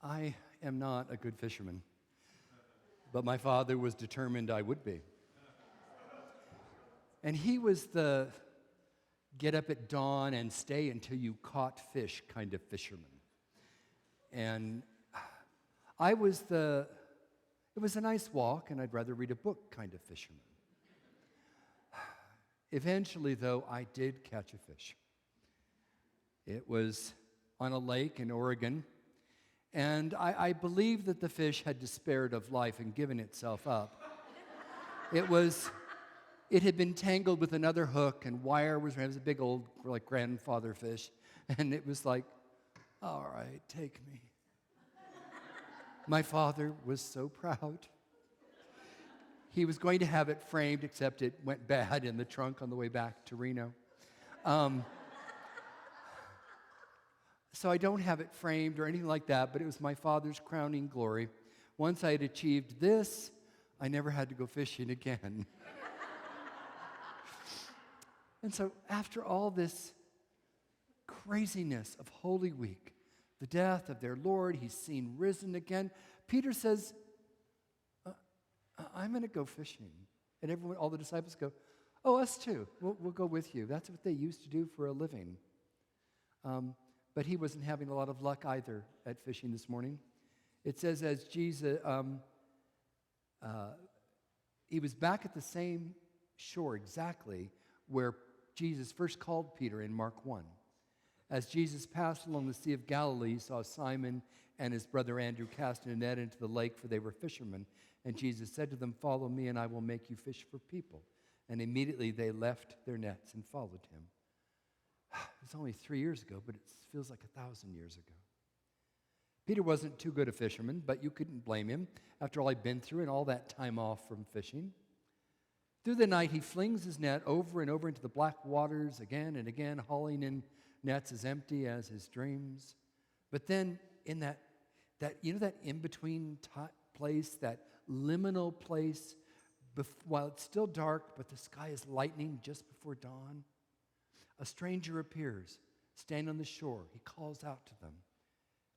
I am not a good fisherman, but my father was determined I would be. And he was the get up at dawn and stay until you caught fish kind of fisherman. And I was it was a nice walk and I'd rather read a book kind of fisherman. Eventually, though, I did catch a fish. It was on a lake in Oregon, and I believe that the fish had despaired of life and given itself up. It had been tangled with another hook, and wire was a big old, like, grandfather fish, and it was like, all right, take me. My father was so proud. He was going to have it framed, except it went bad in the trunk on the way back to Reno. So I don't have it framed or anything like that, but it was my father's crowning glory. Once I had achieved this, I never had to go fishing again. And so after all this craziness of Holy Week, the death of their Lord, he's seen risen again, Peter says, I'm going to go fishing. And all the disciples go, oh, us too. We'll go with you. That's what they used to do for a living. But he wasn't having a lot of luck either at fishing this morning. It says as Jesus, he was back at the same shore exactly where Jesus first called Peter in Mark 1. As Jesus passed along the Sea of Galilee, he saw Simon and his brother Andrew casting a net into the lake, for they were fishermen. And Jesus said to them, follow me, and I will make you fish for people. And immediately they left their nets and followed him. It was only 3 years ago, but it feels like 1,000 years ago. Peter wasn't too good a fisherman, but you couldn't blame him after all he'd been through and all that time off from fishing. Through the night, he flings his net over and over into the black waters again and again, hauling in nets as empty as his dreams. But then in that in-between place, that liminal place, while it's still dark, but the sky is lightening just before dawn, a stranger appears, standing on the shore. He calls out to them.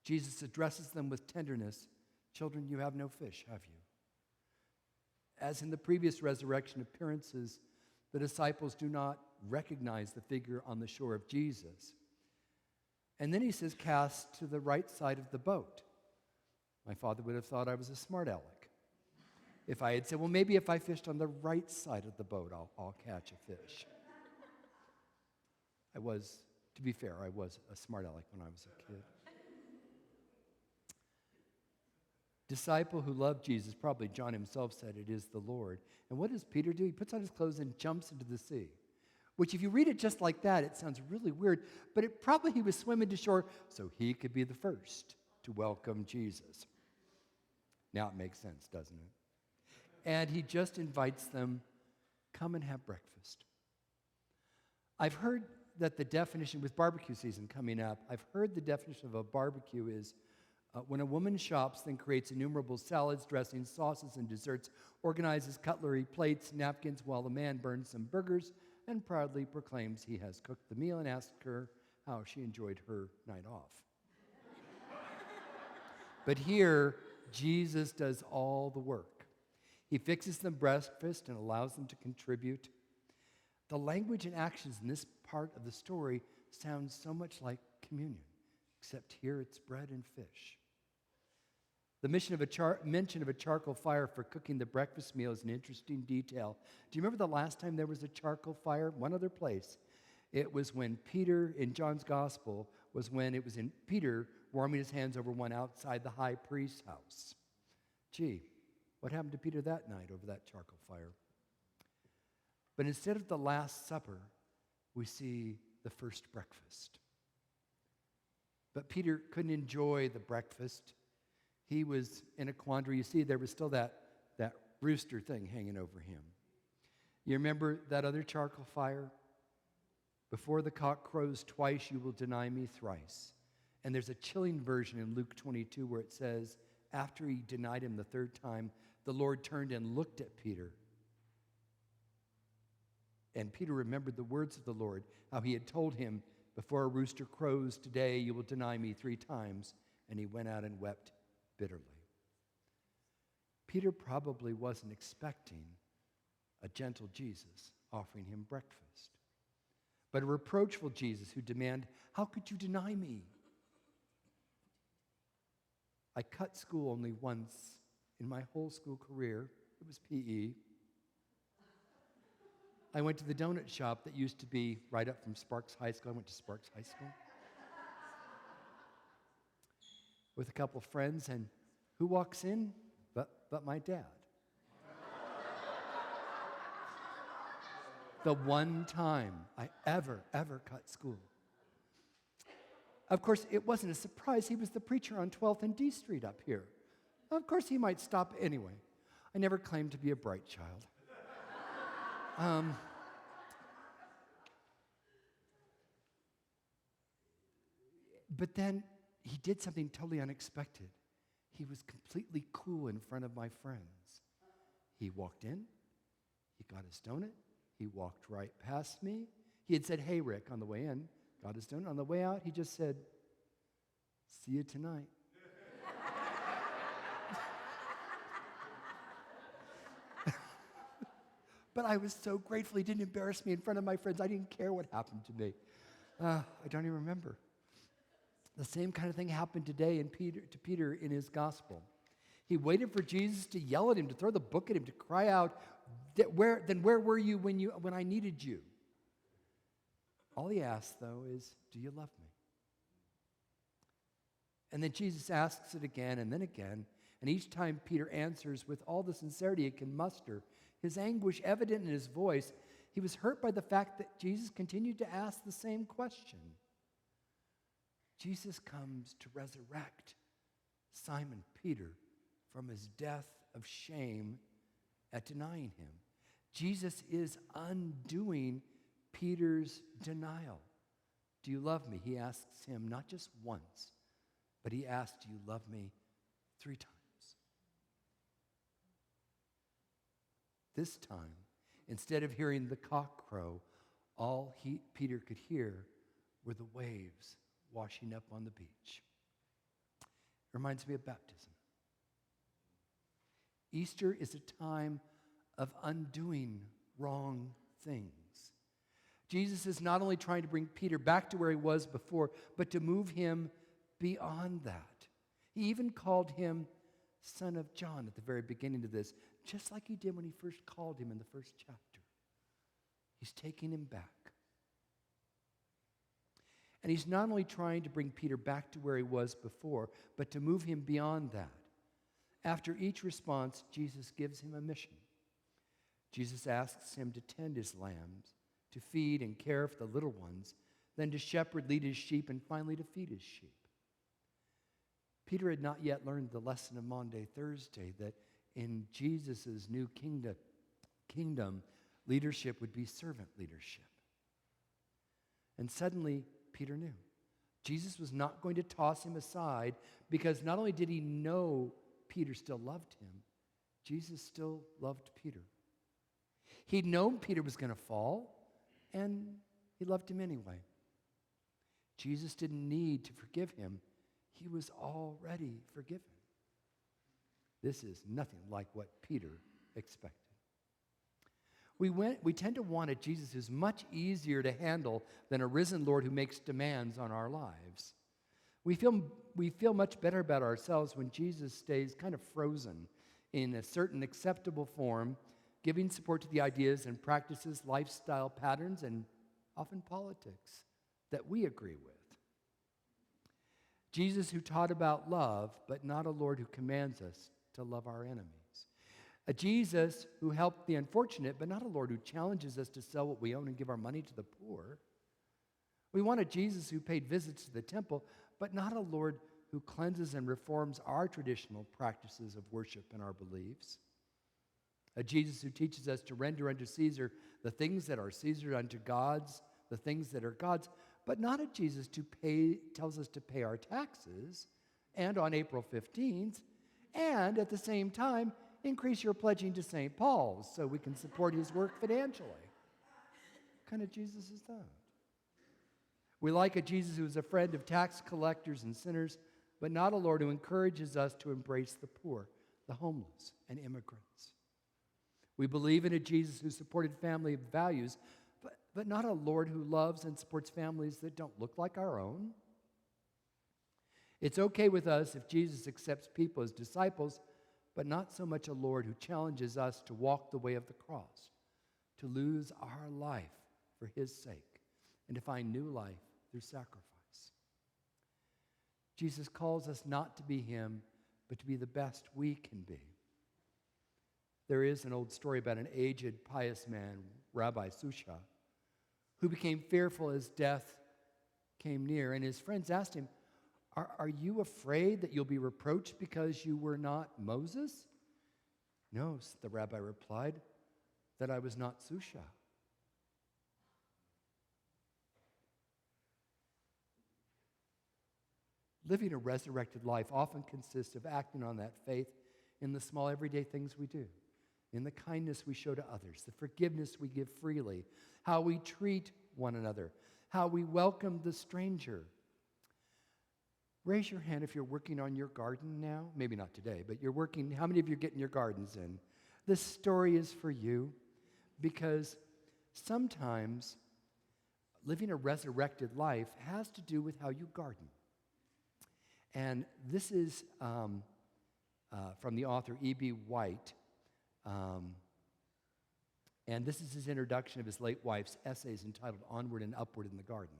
Jesus addresses them with tenderness. Children, you have no fish, have you? As in the previous resurrection appearances, the disciples do not recognize the figure on the shore of Jesus. And then he says, cast to the right side of the boat. My father would have thought I was a smart aleck if I had said, well, maybe if I fished on the right side of the boat, I'll catch a fish. To be fair, I was a smart aleck when I was a kid. Disciple who loved Jesus, probably John himself said, it is the Lord. And what does Peter do? He puts on his clothes and jumps into the sea. Which, if you read it just like that, it sounds really weird, but he was swimming to shore so he could be the first to welcome Jesus. Now it makes sense, doesn't it? And he just invites them, come and have breakfast. I've heard that the definition, with barbecue season coming up, I've heard the definition of a barbecue is when a woman shops, then creates innumerable salads, dressings, sauces, and desserts, organizes cutlery, plates, napkins, while the man burns some burgers and proudly proclaims he has cooked the meal and asks her how she enjoyed her night off. But here, Jesus does all the work. He fixes them breakfast and allows them to contribute. The language and actions in this part of the story sound so much like communion, except here it's bread and fish. The mention of a charcoal fire for cooking the breakfast meal is an interesting detail. Do you remember the last time there was a charcoal fire? One other place. It was when Peter, in John's gospel, Peter warming his hands over one outside the high priest's house. Gee, what happened to Peter that night over that charcoal fire? But instead of the Last Supper, we see the first breakfast. But Peter couldn't enjoy the breakfast. He was in a quandary. You see, there was still that rooster thing hanging over him. You remember that other charcoal fire? Before the cock crows twice, you will deny me thrice. And there's a chilling version in Luke 22 where it says, after he denied him the third time, the Lord turned and looked at Peter. And Peter remembered the words of the Lord, how he had told him, before a rooster crows today, you will deny me 3 times. And he went out and wept bitterly. Peter probably wasn't expecting a gentle Jesus offering him breakfast, but a reproachful Jesus who demanded, "How could you deny me?" I cut school only once in my whole school career. It was PE. I went to the donut shop that used to be right up from Sparks High School. I went to Sparks High School with a couple of friends, and who walks in but my dad? The one time I ever cut school. Of course, it wasn't a surprise. He was the preacher on 12th and D Street up here. Of course, he might stop anyway. I never claimed to be a bright child. But then he did something totally unexpected. He was completely cool in front of my friends. He walked in, he got his donut, he walked right past me. He had said, "Hey, Rick," on the way in, got his donut. On the way out, he just said, "See you tonight." But I was so grateful he didn't embarrass me in front of my friends. I didn't care what happened to me. I don't even remember. The same kind of thing happened today to Peter in his gospel. He waited for Jesus to yell at him, to throw the book at him, to cry out, where were you when I needed you? All he asked, though, is, "Do you love me?" And then Jesus asks it again and then again, and each time Peter answers with all the sincerity he can muster, his anguish evident in his voice. He was hurt by the fact that Jesus continued to ask the same question. Jesus comes to resurrect Simon Peter from his death of shame at denying him. Jesus is undoing Peter's denial. "Do you love me?" He asks him not just once, but he asks, "Do you love me?" 3 times. This time, instead of hearing the cock crow, all Peter could hear were the waves washing up on the beach. It reminds me of baptism. Easter is a time of undoing wrong things. Jesus is not only trying to bring Peter back to where he was before, but to move him beyond that. He even called him son of John at the very beginning of this, just like he did when he first called him in the first chapter. He's taking him back. And he's not only trying to bring Peter back to where he was before, but to move him beyond that. After each response, Jesus gives him a mission. Jesus asks him to tend his lambs, to feed and care for the little ones, then to shepherd, lead his sheep, and finally to feed his sheep. Peter had not yet learned the lesson of Maundy Thursday, that in Jesus' new kingdom, leadership would be servant leadership. And suddenly, Peter knew. Jesus was not going to toss him aside, because not only did he know Peter still loved him, Jesus still loved Peter. He'd known Peter was going to fall, and he loved him anyway. Jesus didn't need to forgive him. He was already forgiven. This is nothing like what Peter expected. We tend to want a Jesus who's much easier to handle than a risen Lord who makes demands on our lives. We feel much better about ourselves when Jesus stays kind of frozen in a certain acceptable form, giving support to the ideas and practices, lifestyle patterns, and often politics that we agree with. Jesus who taught about love, but not a Lord who commands us to love our enemies. A Jesus who helped the unfortunate, but not a Lord who challenges us to sell what we own and give our money to the poor. We want a Jesus who paid visits to the temple, but not a Lord who cleanses and reforms our traditional practices of worship and our beliefs. A Jesus who teaches us to render unto Caesar the things that are Caesar, unto God's the things that are God's, but not a Jesus who tells us to pay our taxes, and on April 15th, and at the same time, increase your pledging to St. Paul's so we can support his work financially. What kind of Jesus is that? We like a Jesus who is a friend of tax collectors and sinners, but not a Lord who encourages us to embrace the poor, the homeless, and immigrants. We believe in a Jesus who supported family values, but not a Lord who loves and supports families that don't look like our own. It's okay with us if Jesus accepts people as disciples, but not so much a Lord who challenges us to walk the way of the cross, to lose our life for his sake, and to find new life through sacrifice. Jesus calls us not to be him, but to be the best we can be. There is an old story about an aged, pious man, Rabbi Susha, who became fearful as death came near, and his friends asked him, Are you afraid that you'll be reproached because you were not Moses? No, the rabbi replied, that I was not Susha. Living a resurrected life often consists of acting on that faith in the small everyday things we do, in the kindness we show to others, the forgiveness we give freely, how we treat one another, how we welcome the stranger. Raise your hand if you're working on your garden now. Maybe not today, but you're working. How many of you are getting your gardens in? This story is for you because sometimes living a resurrected life has to do with how you garden. And this is from the author E.B. White. And this is his introduction of his late wife's essays entitled Onward and Upward in the Garden.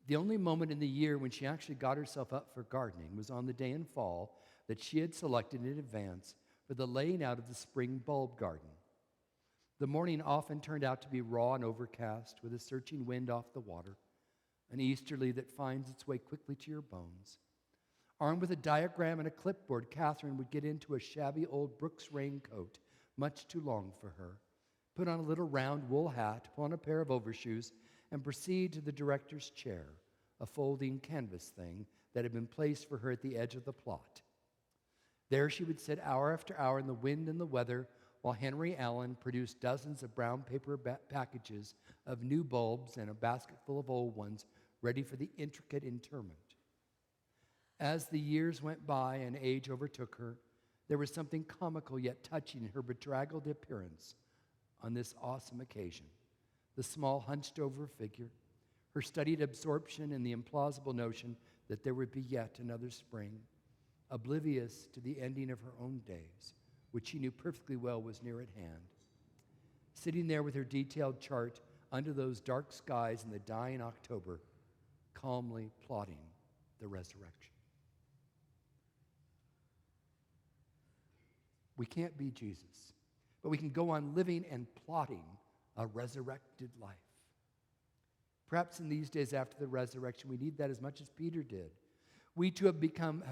The only moment in the year when she actually got herself up for gardening was on the day in fall that she had selected in advance for the laying out of the spring bulb garden. The morning often turned out to be raw and overcast, with a searching wind off the water, an easterly that finds its way quickly to your bones. Armed with a diagram and a clipboard, Catherine would get into a shabby old Brooks raincoat, much too long for her, put on a little round wool hat, put on a pair of overshoes, and proceed to the director's chair, a folding canvas thing that had been placed for her at the edge of the plot. There she would sit hour after hour in the wind and the weather, while Henry Allen produced dozens of brown paper packages of new bulbs and a basket full of old ones ready for the intricate interment. As the years went by and age overtook her, there was something comical yet touching in her bedraggled appearance on this awesome occasion. The small, hunched-over figure, her studied absorption in the implausible notion that there would be yet another spring, oblivious to the ending of her own days, which she knew perfectly well was near at hand. Sitting there with her detailed chart under those dark skies in the dying October, calmly plotting the resurrection. We can't be Jesus, but we can go on living and plotting a resurrected life. Perhaps in these days after the resurrection, we need that as much as Peter did. We too have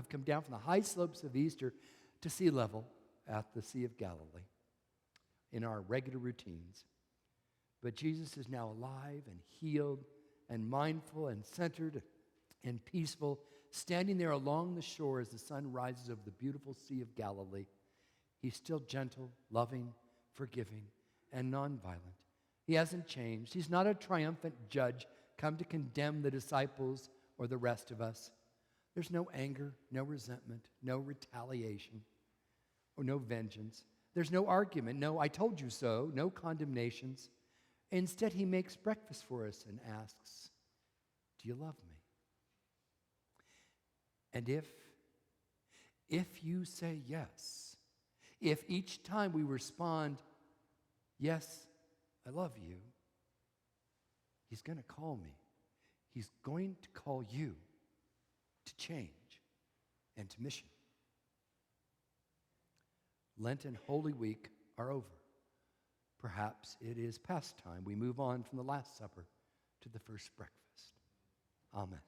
come down from the high slopes of Easter to sea level at the Sea of Galilee in our regular routines. But Jesus is now alive and healed and mindful and centered and peaceful, standing there along the shore as the sun rises over the beautiful Sea of Galilee. He's still gentle, loving, forgiving, and nonviolent. He hasn't changed. He's not a triumphant judge come to condemn the disciples or the rest of us. There's no anger, no resentment, no retaliation, or no vengeance. There's no argument, no "I told you so," no condemnations. Instead, he makes breakfast for us and asks, "Do you love me?" And if you say yes, if each time we respond, "Yes, I love you," he's going to call me. He's going to call you to change and to mission. Lent and Holy Week are over. Perhaps it is past time we move on from the Last Supper to the first breakfast. Amen.